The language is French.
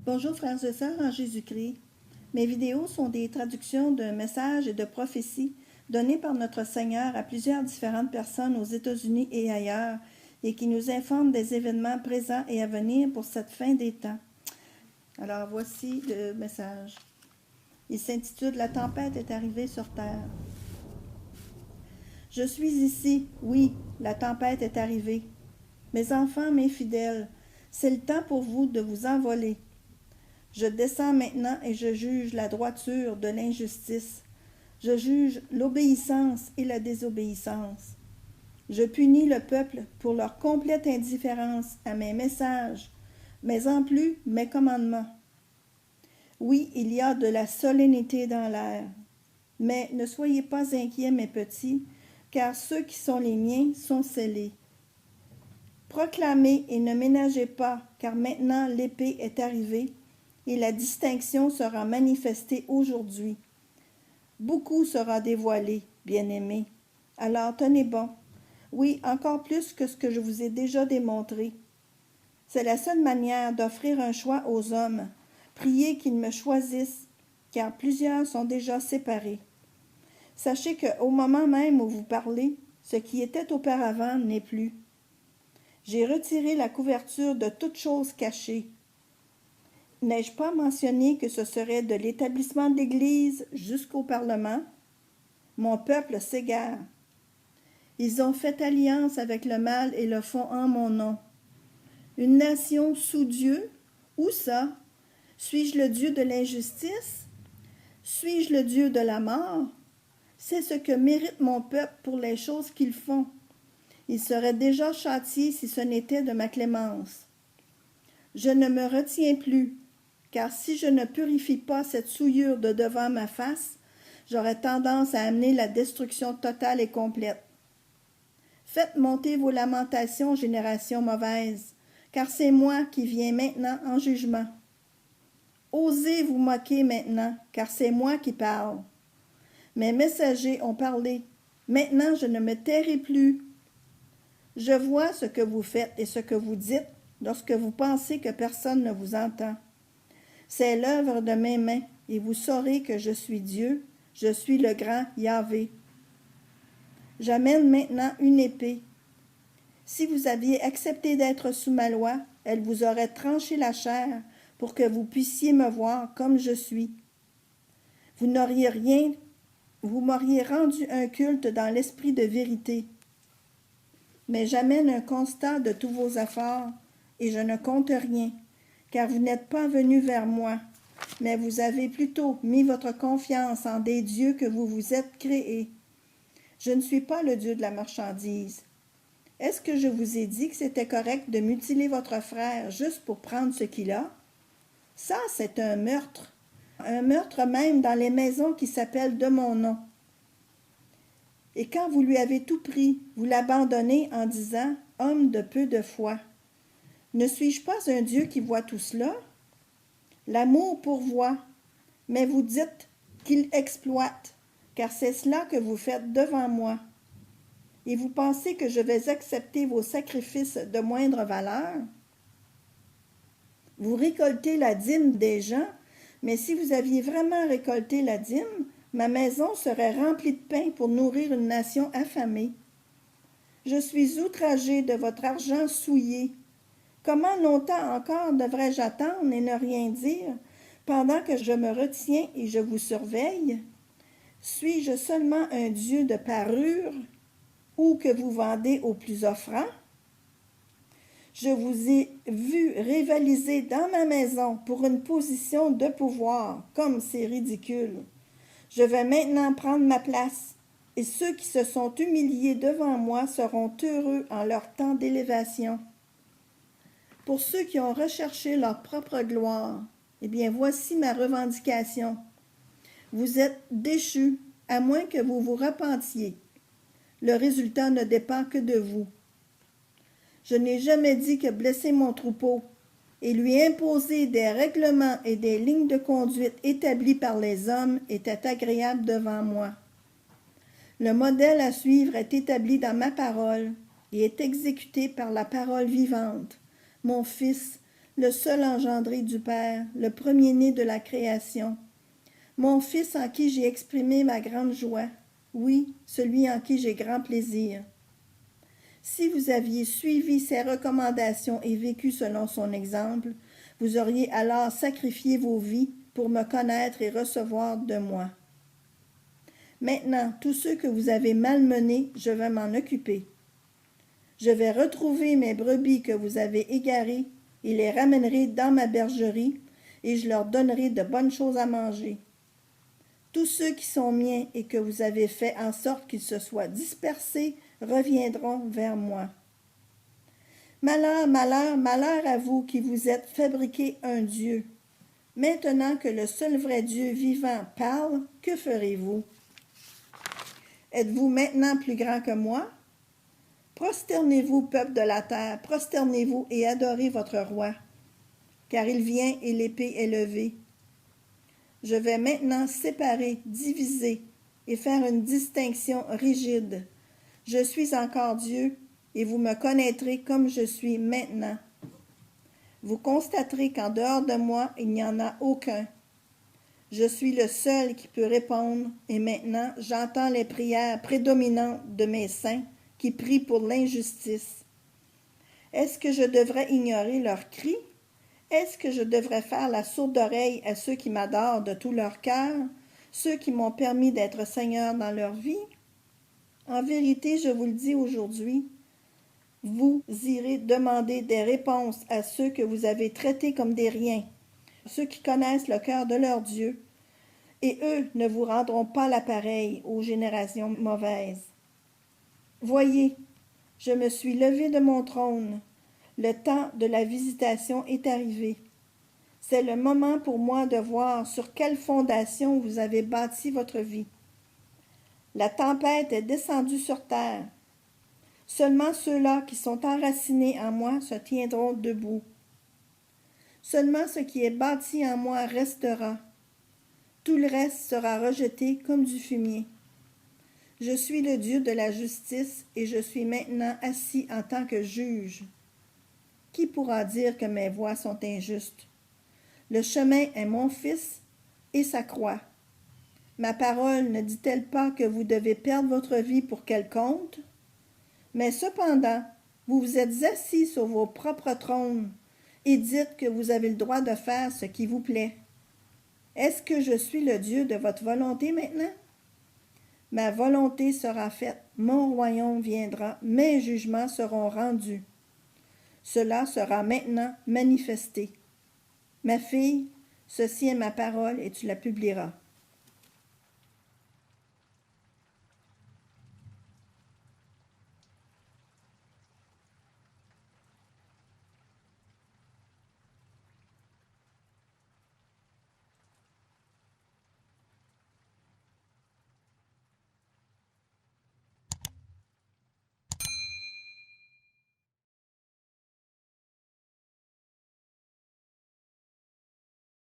Bonjour frères et sœurs en Jésus-Christ. Mes vidéos sont des traductions de messages et de prophéties donnés par notre Seigneur à plusieurs différentes personnes aux États-Unis et ailleurs et qui nous informent des événements présents et à venir pour cette fin des temps. Alors voici le message. Il s'intitule « La tempête est arrivée sur terre ». Je suis ici, oui, la tempête est arrivée. Mes enfants, mes fidèles, c'est le temps pour vous de vous envoler. Je descends maintenant et je juge la droiture de l'injustice. Je juge l'obéissance et la désobéissance. Je punis le peuple pour leur complète indifférence à mes messages, mais en plus mes commandements. Oui, il y a de la solennité dans l'air. Mais ne soyez pas inquiets, mes petits, car ceux qui sont les miens sont scellés. Proclamez et ne ménagez pas, car maintenant l'épée est arrivée, et la distinction sera manifestée aujourd'hui. Beaucoup sera dévoilé, bien-aimés. Alors tenez bon. Oui, encore plus que ce que je vous ai déjà démontré. C'est la seule manière d'offrir un choix aux hommes. Priez qu'ils me choisissent, car plusieurs sont déjà séparés. Sachez qu'au moment même où vous parlez, ce qui était auparavant n'est plus. J'ai retiré la couverture de toute chose cachée. N'ai-je pas mentionné que ce serait de l'établissement de l'Église jusqu'au Parlement? Mon peuple s'égare. Ils ont fait alliance avec le mal et le font en mon nom. Une nation sous Dieu? Où ça? Suis-je le Dieu de l'injustice? Suis-je le Dieu de la mort? C'est ce que mérite mon peuple pour les choses qu'ils font. Ils seraient déjà châtiés si ce n'était de ma clémence. Je ne me retiens plus, car si je ne purifie pas cette souillure de devant ma face, j'aurais tendance à amener la destruction totale et complète. Faites monter vos lamentations, génération mauvaise, car c'est moi qui viens maintenant en jugement. Osez vous moquer maintenant, car c'est moi qui parle. Mes messagers ont parlé. Maintenant, je ne me tairai plus. Je vois ce que vous faites et ce que vous dites lorsque vous pensez que personne ne vous entend. C'est l'œuvre de mes mains, et vous saurez que je suis Dieu, je suis le grand Yahvé. J'amène maintenant une épée. Si vous aviez accepté d'être sous ma loi, elle vous aurait tranché la chair pour que vous puissiez me voir comme je suis. Vous m'auriez rendu un culte dans l'esprit de vérité. Mais j'amène un constat de tous vos efforts, et je ne compte rien, car vous n'êtes pas venus vers moi, mais vous avez plutôt mis votre confiance en des dieux que vous vous êtes créés. Je ne suis pas le Dieu de la marchandise. Est-ce que je vous ai dit que c'était correct de mutiler votre frère juste pour prendre ce qu'il a? Ça, c'est un meurtre même dans les maisons qui s'appellent de mon nom. Et quand vous lui avez tout pris, vous l'abandonnez en disant « Homme de peu de foi ». Ne suis-je pas un Dieu qui voit tout cela? L'amour pourvoit, mais vous dites qu'il exploite, car c'est cela que vous faites devant moi. Et vous pensez que je vais accepter vos sacrifices de moindre valeur? Vous récoltez la dîme des gens, mais si vous aviez vraiment récolté la dîme, ma maison serait remplie de pain pour nourrir une nation affamée. Je suis outragé de votre argent souillé. Comment longtemps encore devrais-je attendre et ne rien dire, pendant que je me retiens et je vous surveille? Suis-je seulement un Dieu de parure, ou que vous vendez au plus offrant? Je vous ai vu rivaliser dans ma maison pour une position de pouvoir, comme c'est ridicule. Je vais maintenant prendre ma place, et ceux qui se sont humiliés devant moi seront heureux en leur temps d'élévation. Pour ceux qui ont recherché leur propre gloire, eh bien, voici ma revendication. Vous êtes déchus, à moins que vous vous repentiez. Le résultat ne dépend que de vous. Je n'ai jamais dit que blesser mon troupeau et lui imposer des règlements et des lignes de conduite établis par les hommes était agréable devant moi. Le modèle à suivre est établi dans ma parole et est exécuté par la parole vivante, mon Fils, le seul engendré du Père, le premier-né de la création, mon Fils en qui j'ai exprimé ma grande joie, oui, celui en qui j'ai grand plaisir. Si vous aviez suivi ses recommandations et vécu selon son exemple, vous auriez alors sacrifié vos vies pour me connaître et recevoir de moi. Maintenant, tous ceux que vous avez malmenés, je vais m'en occuper. Je vais retrouver mes brebis que vous avez égarées et les ramènerai dans ma bergerie, et je leur donnerai de bonnes choses à manger. Tous ceux qui sont miens et que vous avez fait en sorte qu'ils se soient dispersés reviendront vers moi. Malheur, malheur, malheur à vous qui vous êtes fabriqué un Dieu. Maintenant que le seul vrai Dieu vivant parle, que ferez-vous? Êtes-vous maintenant plus grand que moi? Prosternez-vous, peuple de la terre, prosternez-vous et adorez votre roi, car il vient et l'épée est levée. Je vais maintenant séparer, diviser et faire une distinction rigide. Je suis encore Dieu, et vous me connaîtrez comme je suis maintenant. Vous constaterez qu'en dehors de moi, il n'y en a aucun. Je suis le seul qui peut répondre, et maintenant j'entends les prières prédominantes de mes saints qui prient pour l'injustice. Est-ce que je devrais ignorer leurs cris? Est-ce que je devrais faire la sourde oreille à ceux qui m'adorent de tout leur cœur, ceux qui m'ont permis d'être Seigneur dans leur vie? En vérité, je vous le dis aujourd'hui, vous irez demander des réponses à ceux que vous avez traités comme des riens, ceux qui connaissent le cœur de leur Dieu, et eux ne vous rendront pas l'appareil aux générations mauvaises. Voyez, je me suis levé de mon trône. Le temps de la visitation est arrivé. C'est le moment pour moi de voir sur quelle fondation vous avez bâti votre vie. La tempête est descendue sur terre. Seulement ceux-là qui sont enracinés en moi se tiendront debout. Seulement ce qui est bâti en moi restera. Tout le reste sera rejeté comme du fumier. Je suis le Dieu de la justice et je suis maintenant assis en tant que juge. Qui pourra dire que mes voies sont injustes? Le chemin est mon Fils et sa croix. Ma parole ne dit-elle pas que vous devez perdre votre vie pour qu'elle compte? Mais cependant, vous vous êtes assis sur vos propres trônes et dites que vous avez le droit de faire ce qui vous plaît. Est-ce que je suis le Dieu de votre volonté maintenant? Ma volonté sera faite, mon royaume viendra, mes jugements seront rendus. Cela sera maintenant manifesté. Ma fille, ceci est ma parole et tu la publieras.